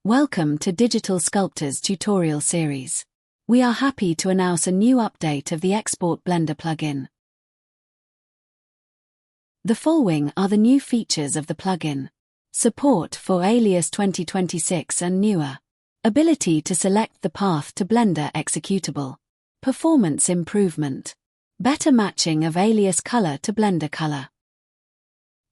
Welcome to Digital Sculptor's tutorial series. We are happy to announce a new update of the Export Blender plugin. The following are the new features of the plugin. Support for Alias 2026 and newer. Ability to select the path to Blender executable. Performance improvement. Better matching of Alias color to Blender color.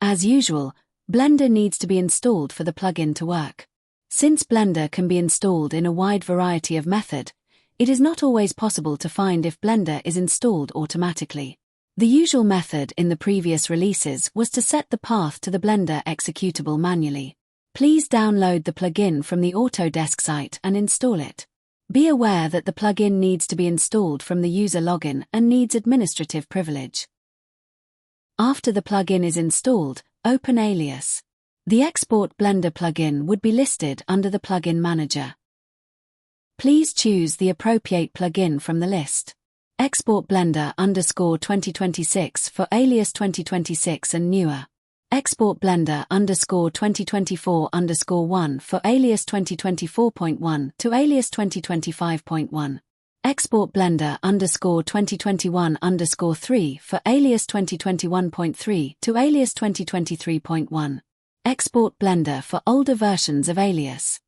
As usual, Blender needs to be installed for the plugin to work. Since Blender can be installed in a wide variety of methods, it is not always possible to find if Blender is installed automatically. The usual method in the previous releases was to set the path to the Blender executable manually. Please download the plugin from the Autodesk site and install it. Be aware that the plugin needs to be installed from the user login and needs administrative privilege. After the plugin is installed, open Alias. The Export Blender plugin would be listed under the Plugin Manager. Please choose the appropriate plugin from the list. Export Blender _2026 for Alias 2026 and newer. Export Blender _2024_1 for Alias 2024.1 to Alias 2025.1. Export Blender _2021_3 for Alias 2021.3 to Alias 2023.1. Export Blender for older versions of Alias.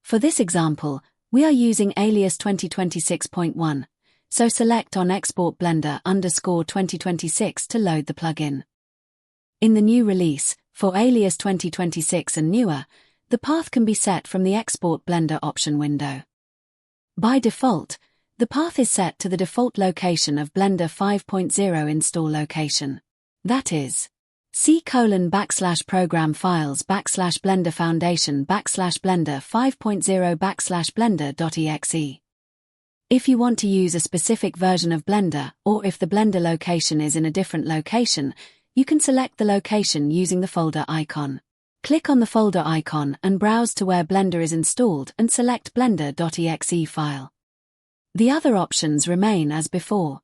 For this example, we are using Alias 2026.1, so select on Export Blender _2026 to load the plugin. In the new release, for Alias 2026 and newer, the path can be set from the Export Blender option window. By default, the path is set to the default location of Blender 5.0 install location. That is, C:\program files /Blender Foundation /Blender 5.0 /Blender.exe. If you want to use a specific version of Blender, or if the Blender location is in a different location, you can select the location using the folder icon. Click on the folder icon and browse to where Blender is installed and select Blender.exe file. The other options remain as before.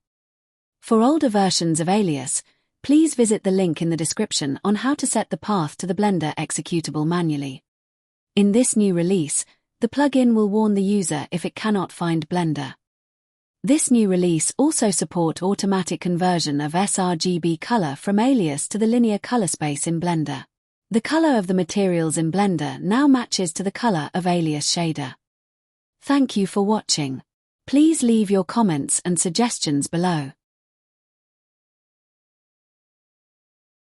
For older versions of Alias, please visit the link in the description on how to set the path to the Blender executable manually. In this new release, the plugin will warn the user if it cannot find Blender. This new release also supports automatic conversion of sRGB color from Alias to the linear color space in Blender. The color of the materials in Blender now matches to the color of Alias shader. Thank you for watching. Please leave your comments and suggestions below.